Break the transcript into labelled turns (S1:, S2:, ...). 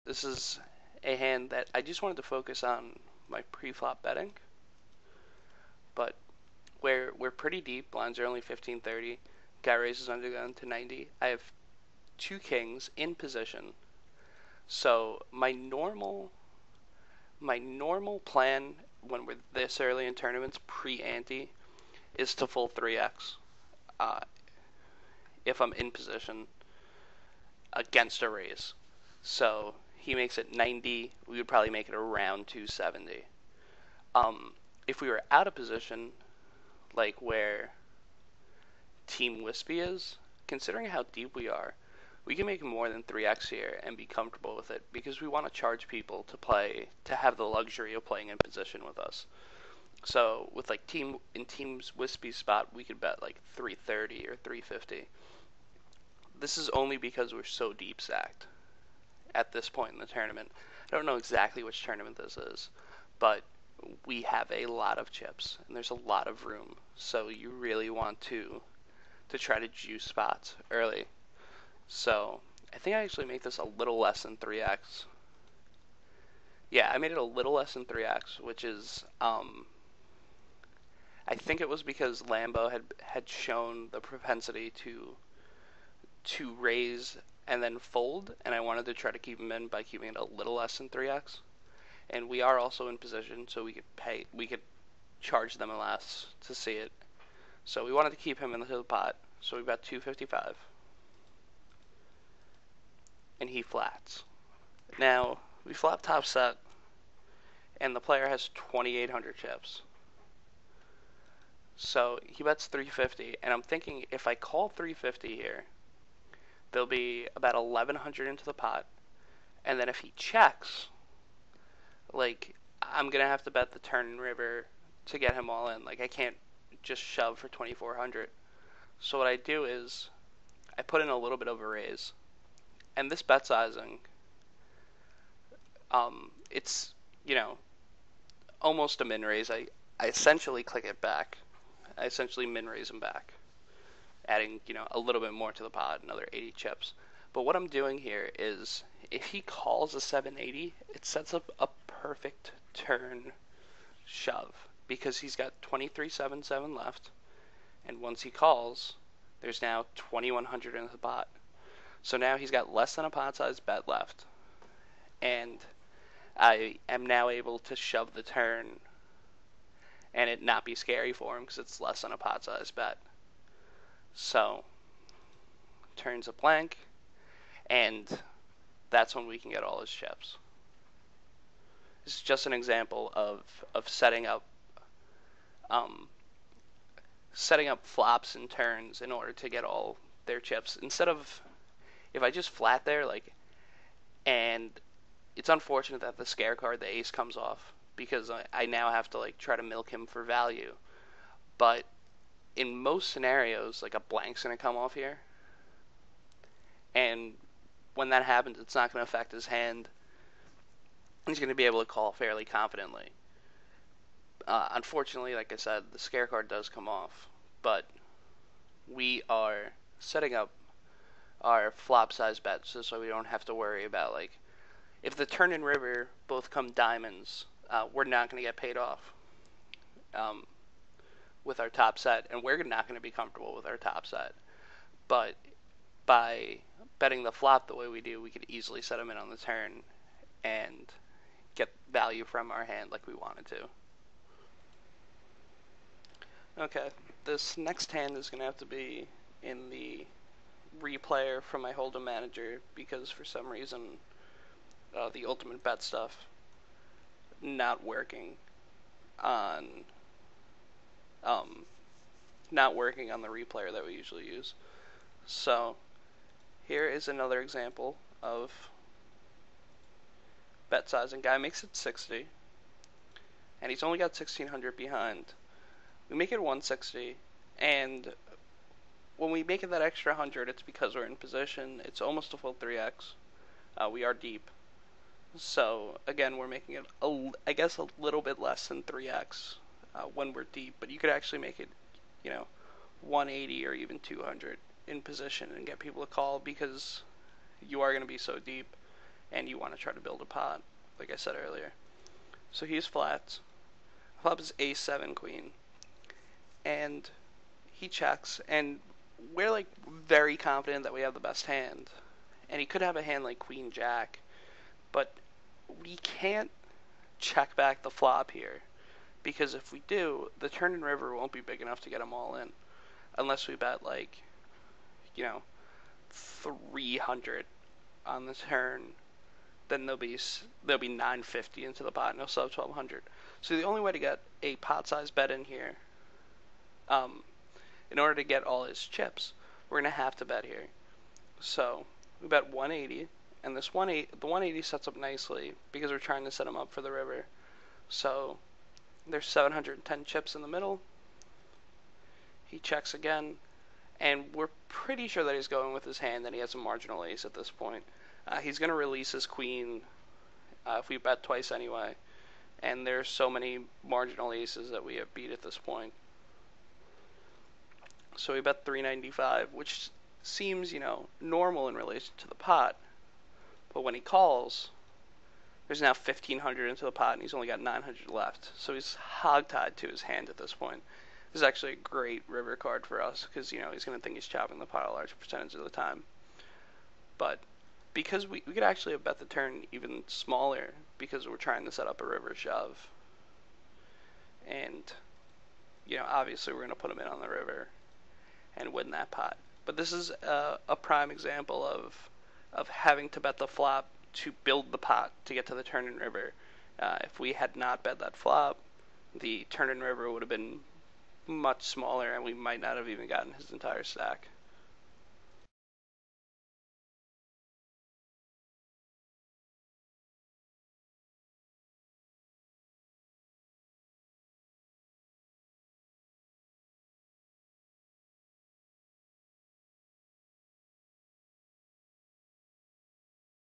S1: This is a hand that I just wanted to focus on my pre-flop betting, but we're pretty deep. Blinds are only 15-30. Guy raises under gun to 90. I have two kings in position. So my normal plan when we're this early in tournaments pre-ante is to full 3x uh, if I'm in position against a raise. So he makes it 90. We would probably make it around 270. If we were out of position, like where Team Wispy is, considering how deep we are, we can make more than 3x here and be comfortable with it because we want to charge people to play, to have the luxury of playing in position with us. So with like Team Wispy's spot, we could bet like 330 or 350. This is only because we're so deep stacked at this point in the tournament. I don't know exactly which tournament this is, but we have a lot of chips and there's a lot of room. So you really want to try to juice spots early. So I think I actually make this a little less than 3x. Yeah, I made it a little less than 3x, which is I think it was because Lambo had shown the propensity to raise and then fold, and I wanted to try to keep him in by keeping it a little less than 3x. And we are also in position, so we could charge them less to see it. So we wanted to keep him in the pot. So we bet 255. And he flats. Now, we flop top set, and the player has 2,800 chips. So he bets 350, and I'm thinking if I call 350 here, there'll be about 1,100 into the pot, and then if he checks, like, I'm going to have to bet the turn and river to get him all in. Like, I can't just shove for 2,400. So what I do is I put in a little bit of a raise. And this bet sizing, it's, almost a min raise. I essentially click it back. I essentially min raise him back, adding, a little bit more to the pot, another 80 chips. But what I'm doing here is if he calls a 780, it sets up a perfect turn shove because he's got 2377 left, and once he calls, there's now 2100 in the pot. So now he's got less than a pot size bet left, and I am now able to shove the turn and it not be scary for him because it's less than a pot size bet. So turns a blank, and that's when we can get all his chips. This is just an example of setting up flops and turns in order to get all their chips. Instead of, if I just flat there, and it's unfortunate that the scare card, the ace, comes off because I now have to try to milk him for value. But in most scenarios, a blank's gonna come off here, and when that happens, it's not gonna affect his hand. He's gonna be able to call fairly confidently. Unfortunately, like I said, the scare card does come off, but we are setting up our flop size bets so we don't have to worry about if the turn and river both come diamonds, we're not going to get paid off with our top set, and we're not going to be comfortable with our top set. But by betting the flop the way we do, we could easily set them in on the turn and get value from our hand like we wanted to. Okay, this next hand is going to have to be in the replayer from my Hold'em manager because for some reason the ultimate bet stuff not working on the replayer that we usually use. So here is another example of bet sizing. Guy makes it 60, and he's only got 1600 behind. We make it 160, and when we make it that extra 100, it's because we're in position. It's almost a full 3x. We are deep. So, again, we're making it, I guess, a little bit less than 3x when we're deep. But you could actually make it, 180 or even 200 in position and get people to call because you are going to be so deep. and you want to try to build a pot, like I said earlier. So he's flats. Flop is a7 queen, and he checks, and we're like very confident that we have the best hand. And he could have a hand like queen jack, but we can't check back the flop here, because if we do, the turn and river won't be big enough to get them all in, unless we bet like, 300 on the turn. Then there'll be 950 into the pot, and he'll still have 1200. So the only way to get a pot size bet in here, in order to get all his chips, we're gonna have to bet here. So we bet 180, and the 180 sets up nicely because we're trying to set him up for the river. So there's 710 chips in the middle. He checks again, and we're pretty sure that he's going with his hand, that he has a marginal ace at this point. He's going to release his queen if we bet twice anyway, and there's so many marginal aces that we have beat at this point. So we bet 395, which seems, normal in relation to the pot, but when he calls, there's now 1,500 into the pot, and he's only got 900 left, so he's hogtied to his hand at this point. This is actually a great river card for us, because, he's going to think he's chopping the pot a large percentage of the time. But because we could actually have bet the turn even smaller, because we're trying to set up a river shove. And, obviously we're going to put him in on the river and win that pot. But this is a prime example of having to bet the flop to build the pot to get to the turn and river. If we had not bet that flop, the turn and river would have been much smaller, and we might not have even gotten his entire stack.